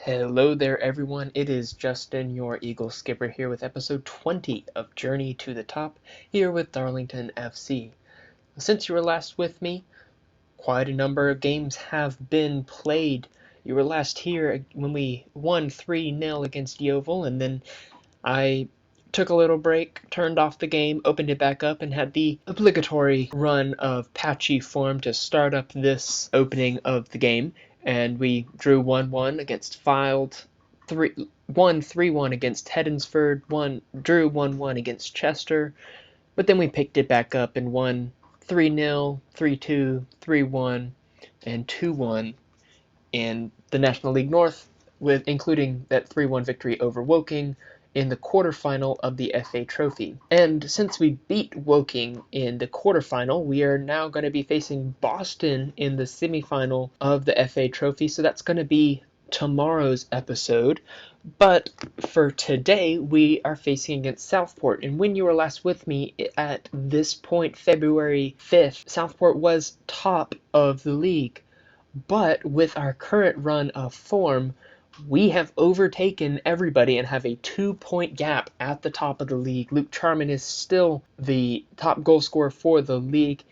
Hello there, everyone. It is Justin, your Eagle Skipper, here with episode 20 of Journey to the Top, here with Darlington FC. Since you were last with me, quite a number of games have been played. You were last here when we won 3-0 against Yeovil, and then I took a little break, turned off the game, opened it back up, and had the obligatory run of patchy form to start up this opening of the game. And we drew 1-1 against Fylde, won 3-1 against Hedensford, drew 1-1 against Chester, but then we picked it back up and won 3-0, 3-2, 3-1, and 2-1 in the National League North, with including that 3-1 victory over Woking in the quarterfinal of the FA Trophy. And since we beat Woking in the quarterfinal, we are now going to be facing Boston in the semifinal of the FA Trophy, so that's going to be tomorrow's episode. But for today, we are facing against Southport. And when you were last with me at this point, February 5th, Southport was top of the league. But with our current run of form, we have overtaken everybody and have a 2-point gap at the top of the league. Luke Charman is still the top goal scorer for the league.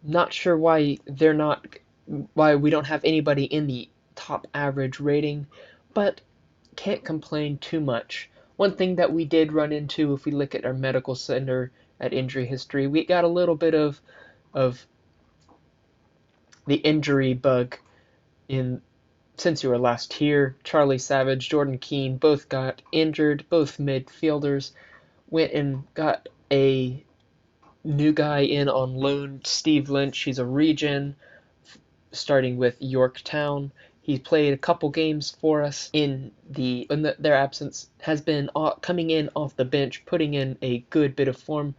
Not sure why we don't have anybody in the top average rating, but can't complain too much. One thing that we did run into, if we look at our medical center at injury history, we got a little bit of the injury bug since you were last here. Charlie Savage, Jordan Keane both got injured. Both midfielders went and got a new guy in on loan, Steve Lynch. He's a regen, starting with Yorktown. He's played a couple games for us in their absence, has been coming in off the bench, putting in a good bit of form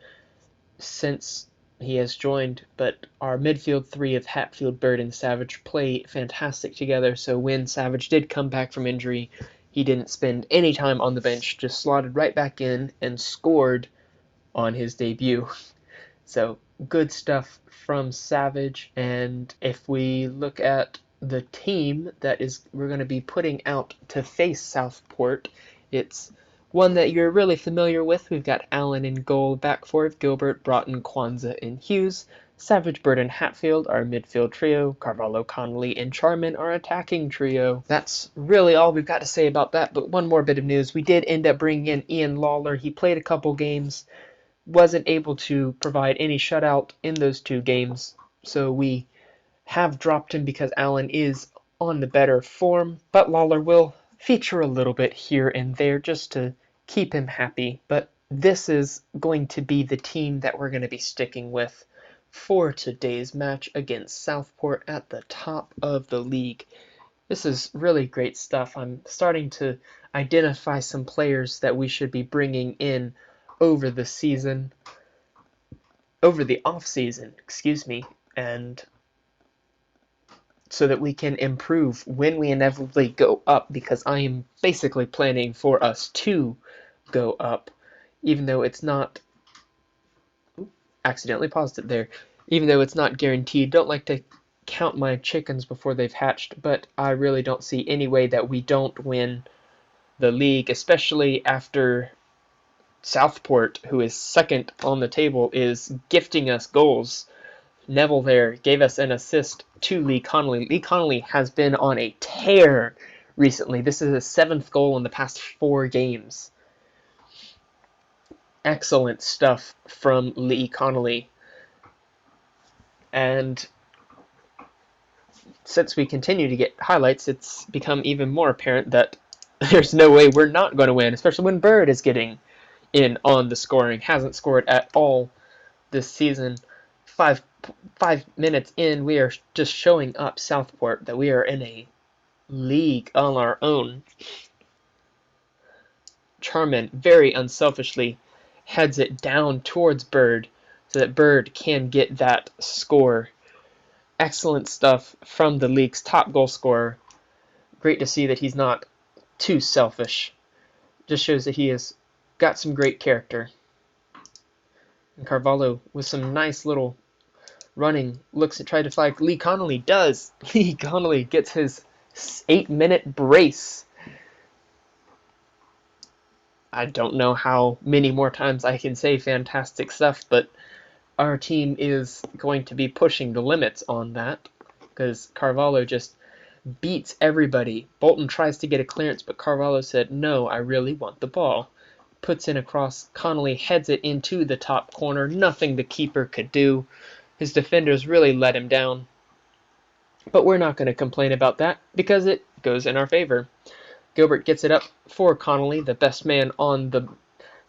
since he has joined, but our midfield three of Hatfield, Bird, and Savage play fantastic together, so when Savage did come back from injury, he didn't spend any time on the bench, just slotted right back in and scored on his debut. So good stuff from Savage. And if we look at the team we're going to be putting out to face Southport, it's one that you're really familiar with. We've got Allen in goal, back four of Gilbert, Broughton, Kwanzaa, and Hughes. Savage, Bird, and Hatfield, our midfield trio. Carvalho, Connolly, and Charman, our attacking trio. That's really all we've got to say about that, but one more bit of news. We did end up bringing in Ian Lawler. He played a couple games, wasn't able to provide any shutout in those 2 games, so we have dropped him because Allen is on the better form, but Lawler will feature a little bit here and there just to keep him happy. But this is going to be the team that we're going to be sticking with for today's match against Southport at the top of the league. This is really great stuff. I'm starting to identify some players that we should be bringing in over the off season, and so that we can improve when we inevitably go up, because I am basically planning for us to go up, even though it's not, accidentally paused it there, even though it's not guaranteed. Don't like to count my chickens before they've hatched, but I really don't see any way that we don't win the league, especially after Southport, who is second on the table, is gifting us goals. Neville there gave us an assist to Lee Connolly. Lee Connolly has been on a tear recently. This is his 7th goal in the past 4 games. Excellent stuff from Lee Connolly. And since we continue to get highlights, it's become even more apparent that there's no way we're not going to win, especially when Bird is getting in on the scoring. Hasn't scored at all this season. 5 minutes in, we are just showing up Southport that we are in a league on our own. Charman very unselfishly heads it down towards Bird so that Bird can get that score. Excellent stuff from the league's top goal scorer. Great to see that he's not too selfish. Just shows that he has got some great character. And Carvalho with some nice little running looks to try to flag. Lee Connolly does. Lee Connolly gets his 8-minute brace. I don't know how many more times I can say fantastic stuff, but our team is going to be pushing the limits on that because Carvalho just beats everybody. Bolton tries to get a clearance, but Carvalho said, "No, I really want the ball." Puts in a cross. Connolly heads it into the top corner. Nothing the keeper could do. His defenders really let him down. But we're not going to complain about that because it goes in our favor. Gilbert gets it up for Connolly, the best man on the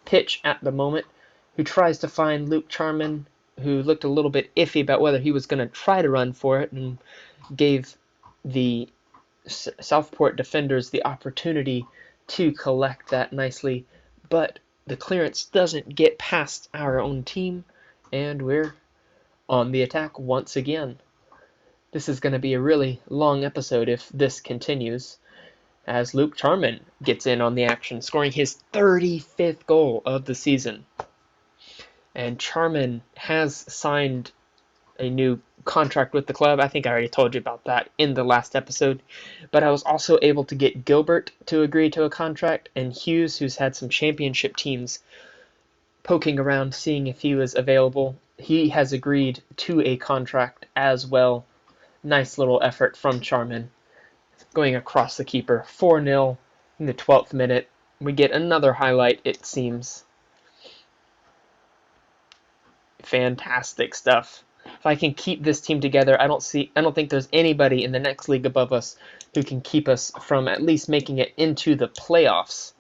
pitch at the moment, who tries to find Luke Charman, who looked a little bit iffy about whether he was going to try to run for it, and gave the Southport defenders the opportunity to collect that nicely. But the clearance doesn't get past our own team, and we're on the attack once again. This is going to be a really long episode if this continues, as Luke Charman gets in on the action, scoring his 35th goal of the season. And Charman has signed a new contract with the club. I think I already told you about that in the last episode. But I was also able to get Gilbert to agree to a contract, and Hughes, who's had some championship teams poking around seeing if he was available, he has agreed to a contract as well. Nice little effort from Charman. Going across the keeper, 4-0 in the 12th minute. We get another highlight, it seems. Fantastic stuff. If I can keep this team together, I don't think there's anybody in the next league above us who can keep us from at least making it into the playoffs.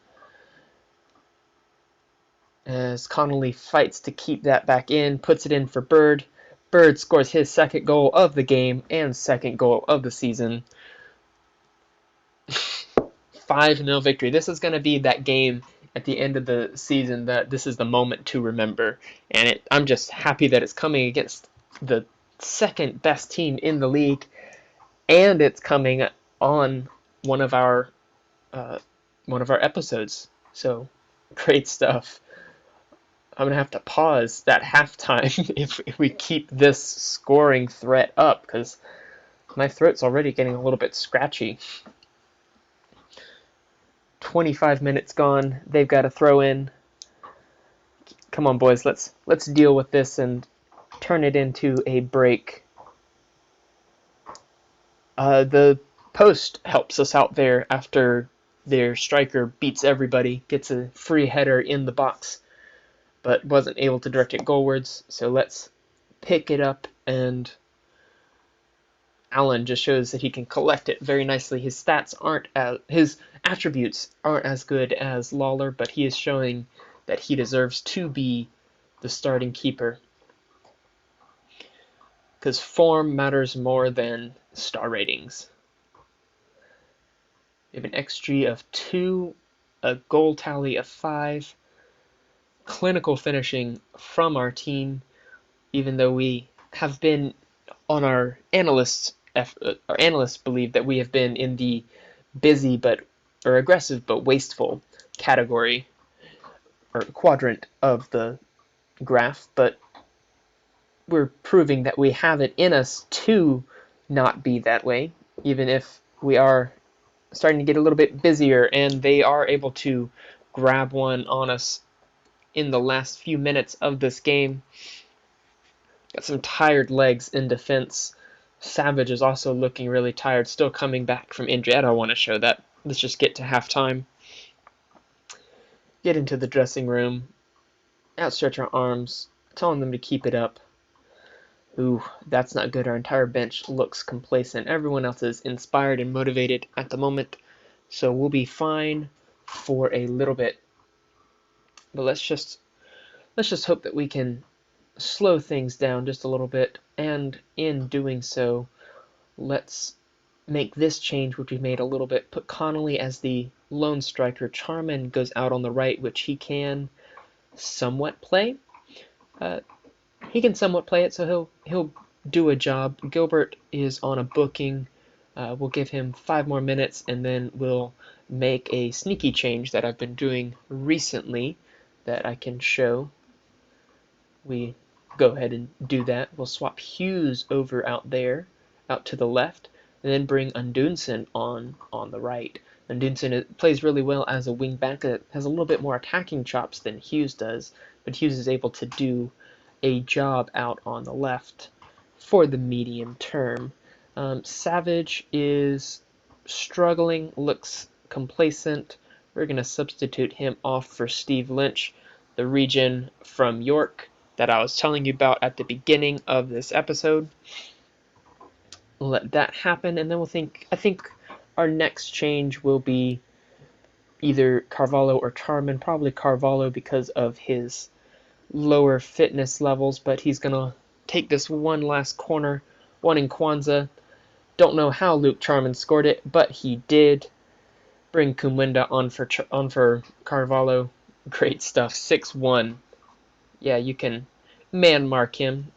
As Connolly fights to keep that back in, puts it in for Bird. Bird scores his second goal of the game and second goal of the season. 5-0 victory. This is going to be that game at the end of the season that this is the moment to remember. And I'm just happy that it's coming against the second best team in the league, and it's coming on one of our episodes. So great stuff. I'm gonna have to pause that halftime if we keep this scoring threat up, because my throat's already getting a little bit scratchy. 25 minutes gone. They've got to throw in. Come on, boys. Let's deal with this and turn it into a break. The post helps us out there after their striker beats everybody, gets a free header in the box, but wasn't able to direct it goalwards. So let's pick it up, and Allen just shows that he can collect it very nicely. His attributes aren't as good as Lawler, but he is showing that he deserves to be the starting keeper, because form matters more than star ratings. We have an XG of 2, a goal tally of 5, clinical finishing from our team, even though we have been on our analysts believe that we have been in the busy or aggressive but wasteful category or quadrant of the graph, but we're proving that we have it in us to not be that way, even if we are starting to get a little bit busier, and they are able to grab one on us in the last few minutes of this game. Got some tired legs in defense. Savage is also looking really tired, still coming back from injury. I don't want to show that. Let's just get to halftime. Get into the dressing room. Outstretch our arms, telling them to keep it up. Ooh, that's not good. Our entire bench looks complacent. Everyone else is inspired and motivated at the moment, so we'll be fine for a little bit. But let's just hope that we can slow things down just a little bit, and in doing so, let's make this change, which we've made a little bit. Put Connolly as the lone striker. Charman goes out on the right, which he can somewhat play. He can somewhat play it, so he'll do a job. Gilbert is on a booking. We'll give him 5 more minutes, and then we'll make a sneaky change that I've been doing recently that I can show. We go ahead and do that. We'll swap Hughes over out there, out to the left. and then bring Undunsen on the right. Undunsen plays really well as a wing back that has a little bit more attacking chops than Hughes does, but Hughes is able to do a job out on the left for the medium term. Savage is struggling, looks complacent. We're going to substitute him off for Steve Lynch, the region from York that I was telling you about at the beginning of this episode. We'll let that happen, and then I think our next change will be either Carvalho or Charman, probably Carvalho because of his lower fitness levels, but he's going to take this one last corner, one in Kwanzaa. Don't know how Luke Charman scored it, but he did. Bring Kumwenda on for Carvalho. Great stuff. 6-1. Yeah, you can man mark him.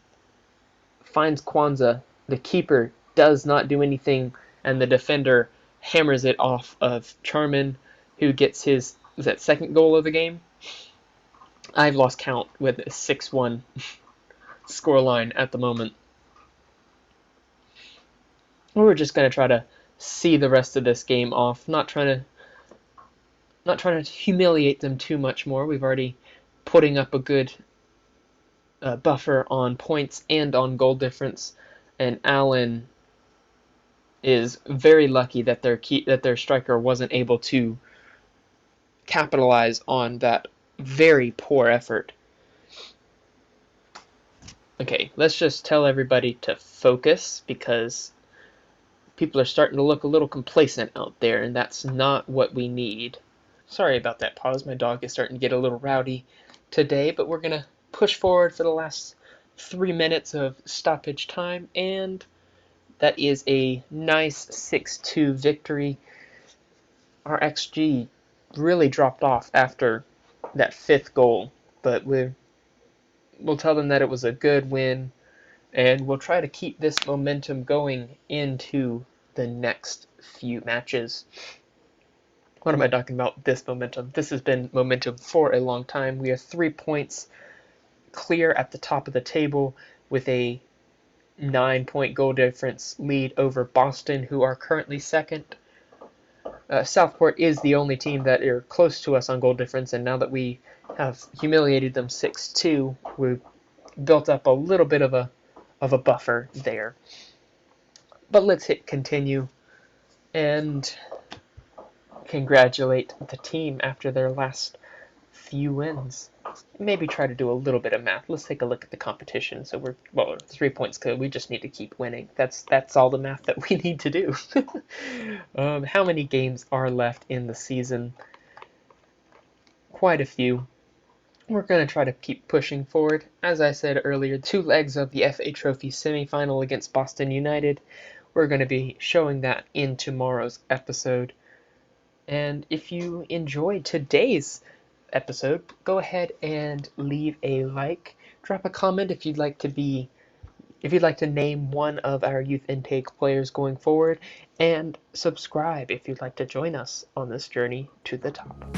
Finds Kwanzaa. The keeper does not do anything, and the defender hammers it off of Charman, who gets his second goal of the game. I've lost count with a 6-1 scoreline at the moment. We're just going to try to see the rest of this game off, not trying to humiliate them too much more. We've already putting up a good buffer on points and on goal difference, and Allen is very lucky that their striker wasn't able to capitalize on that very poor effort. Okay, let's just tell everybody to focus because people are starting to look a little complacent out there, and that's not what we need. Sorry about that pause. My dog is starting to get a little rowdy today, but we're going to push forward for the last 3 minutes of stoppage time, and that is a nice 6-2 victory. Our XG really dropped off after that 5th goal, but we'll tell them that it was a good win, and we'll try to keep this momentum going into the next few matches. What am I talking about? This momentum. This has been momentum for a long time. We are 3 points clear at the top of the table with a 9-point goal difference lead over Boston, who are currently second. Southport is the only team that are close to us on goal difference, and now that we have humiliated them 6-2, we've built up a little bit of a buffer there. But let's hit continue and congratulate the team after their last few wins. Maybe try to do a little bit of math. Let's take a look at the competition. So we're 3 points clear. We just need to keep winning. That's all the math that we need to do. How many games are left in the season? Quite a few. We're going to try to keep pushing forward. As I said earlier, 2 legs of the FA Trophy semi-final against Boston United. We're going to be showing that in tomorrow's episode. And if you enjoyed today's episode, go ahead and leave a like. Drop a comment if you'd like to name one of our youth intake players going forward, and subscribe if you'd like to join us on this journey to the top.